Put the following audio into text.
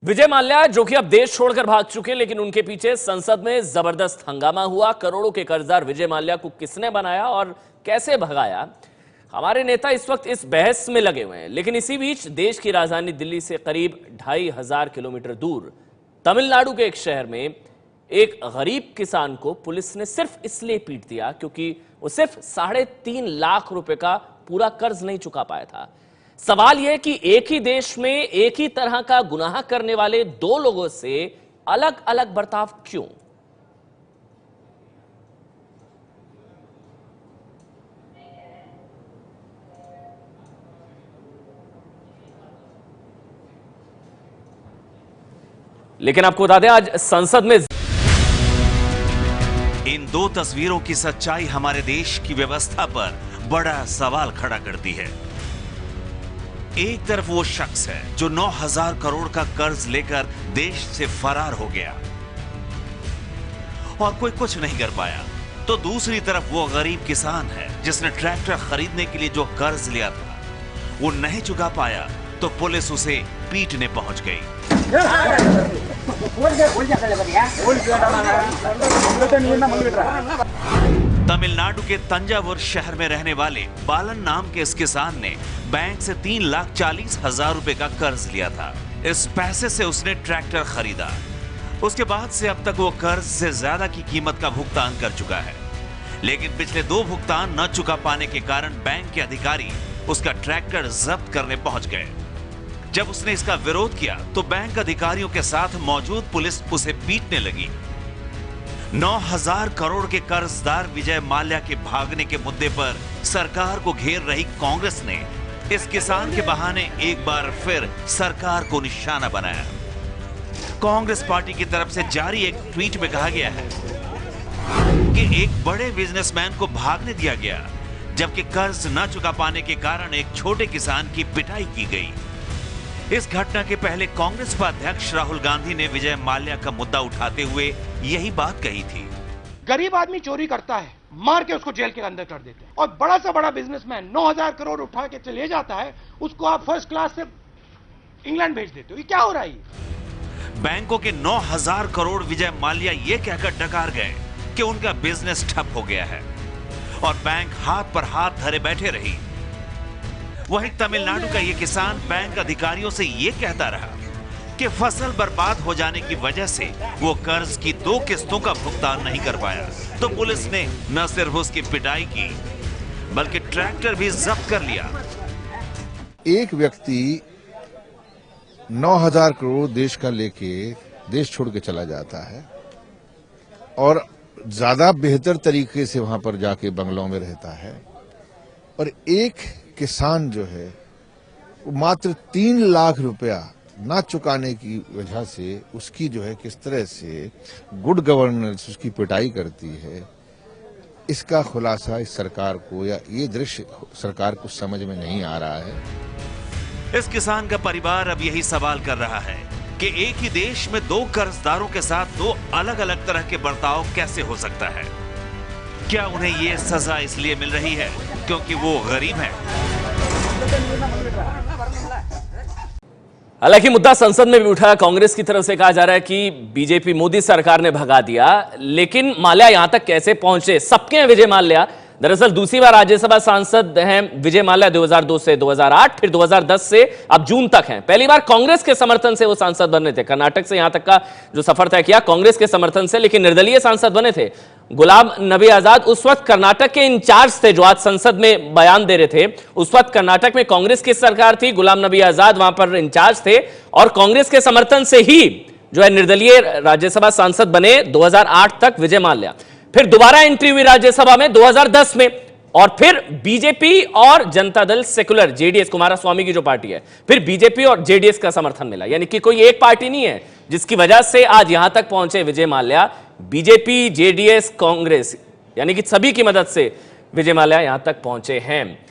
विजय माल्या जो कि अब देश छोड़कर भाग चुके, लेकिन उनके पीछे संसद में जबरदस्त हंगामा हुआ। करोड़ों के कर्जदार विजय माल्या को किसने बनाया और कैसे भगाया, हमारे नेता इस वक्त इस बहस में लगे हुए हैं। लेकिन इसी बीच देश की राजधानी दिल्ली से करीब 2500 किलोमीटर दूर तमिलनाडु के एक शहर में एक गरीब किसान को पुलिस ने सिर्फ इसलिए पीट दिया क्योंकि वो सिर्फ 3.5 लाख रुपए का पूरा कर्ज नहीं चुका पाया था। सवाल यह कि एक ही देश में एक ही तरह का गुनाह करने वाले दो लोगों से अलग अलग बर्ताव क्यों? लेकिन आपको बता दें, आज संसद में इन दो तस्वीरों की सच्चाई हमारे देश की व्यवस्था पर बड़ा सवाल खड़ा करती है। एक तरफ वो शख्स है जो 9000 करोड़ का कर्ज लेकर देश से फरार हो गया और कोई कुछ नहीं कर पाया, तो दूसरी तरफ वो गरीब किसान है जिसने ट्रैक्टर खरीदने के लिए जो कर्ज लिया था वो नहीं चुका पाया, तो पुलिस उसे पीटने पहुंच गई। तमिलनाडु के तंजावुर शहर में रहने वाले बालन नाम के इस किसान ने बैंक से 3,40,000 रुपए का कर्ज लिया था। इस पैसे से उसने ट्रैक्टर खरीदा। उसके बाद से अब तक वो कर्ज से ज्यादा की कीमत का भुगतान कर चुका है, लेकिन पिछले 2 भुगतान न चुका पाने के कारण बैंक के अधिकारी उसका ट्रैक्टर जब्त करने पहुंच गए। जब उसने इसका विरोध किया तो बैंक अधिकारियों के साथ मौजूद पुलिस उसे पीटने लगी। 9000 करोड़ के कर्जदार विजय माल्या के भागने के मुद्दे पर सरकार को घेर रही कांग्रेस ने इस किसान के बहाने एक बार फिर सरकार को निशाना बनाया। कांग्रेस पार्टी की तरफ से जारी एक ट्वीट में कहा गया है कि एक बड़े बिजनेसमैन को भागने दिया गया, जबकि कर्ज न चुका पाने के कारण एक छोटे किसान की पिटाई की गई। इस घटना के पहले कांग्रेस उपाध्यक्ष राहुल गांधी ने विजय माल्या का मुद्दा उठाते हुए यही बात कही थी। गरीब आदमी चोरी करता है, मार के उसको जेल के अंदर कर देते हैं, और बड़ा सा बड़ा बिजनेसमैन 9000 करोड़ उठा के चले जाता है, उसको आप फर्स्ट क्लास से इंग्लैंड भेज देते हो। ये क्या हो रहा है? बैंकों के 9000 करोड़ विजय माल्या ये कहकर डकार गए कि उनका बिजनेस ठप हो गया है और बैंक हाथ पर हाथ धरे बैठे रही। वहीं तमिलनाडु का ये किसान बैंक अधिकारियों से ये कहता रहा कि फसल बर्बाद हो जाने की वजह से वो कर्ज की 2 किस्तों का भुगतान नहीं कर पाया, तो पुलिस ने न सिर्फ उसकी पिटाई की बल्कि ट्रैक्टर भी जब्त कर लिया। एक व्यक्ति 9000 करोड़ देश का लेके देश छोड़ के चला जाता है और ज्यादा बेहतर तरीके से वहां पर जाके बंगलों में रहता है, और एक किसान जो है वो मात्र 3 लाख रुपया ना चुकाने की वजह से उसकी जो है किस तरह से गुड गवर्नेंस उसकी पिटाई करती है, इसका खुलासा इस सरकार को या ये दृश्य सरकार को समझ में नहीं आ रहा है। इस किसान का परिवार अब यही सवाल कर रहा है कि एक ही देश में 2 कर्जदारों के साथ 2 अलग अलग तरह के बर्ताव कैसे हो सकता है? क्या उन्हें ये सजा इसलिए मिल रही है क्योंकि वो गरीब है? हालांकि मुद्दा संसद में भी उठा। कांग्रेस की तरफ से कहा जा रहा है कि बीजेपी मोदी सरकार ने भगा दिया, लेकिन माल्या यहां तक कैसे पहुंचे? सबके हैं विजय माल्या। दरअसल दूसरी बार राज्यसभा सांसद हैं विजय माल्या, 2002 से 2008, फिर 2010 से अब जून तक हैं। पहली बार कांग्रेस के समर्थन से वो सांसद बने थे। कर्नाटक से यहां तक का जो सफर तय किया कांग्रेस के समर्थन से, लेकिन निर्दलीय सांसद बने थे। गुलाम नबी आजाद उस वक्त कर्नाटक के इंचार्ज थे जो आज संसद में बयान दे रहे थे। उस वक्त कर्नाटक में कांग्रेस की सरकार थी, गुलाम नबी आजाद वहां पर इंचार्ज थे, और कांग्रेस के समर्थन से ही जो है निर्दलीय राज्यसभा सांसद बने 2008 तक विजय माल्या। फिर दोबारा एंट्री हुई राज्यसभा में 2010 में, और फिर बीजेपी और जनता दल सेकुलर जेडीएस, कुमारस्वामी की जो पार्टी है, फिर बीजेपी और जेडीएस का समर्थन मिला। यानी कि कोई एक पार्टी नहीं है जिसकी वजह से आज यहां तक पहुंचे विजय माल्या। बीजेपी, जेडीएस, कांग्रेस, यानी कि सभी की मदद से विजय माल्या यहां तक पहुंचे हैं।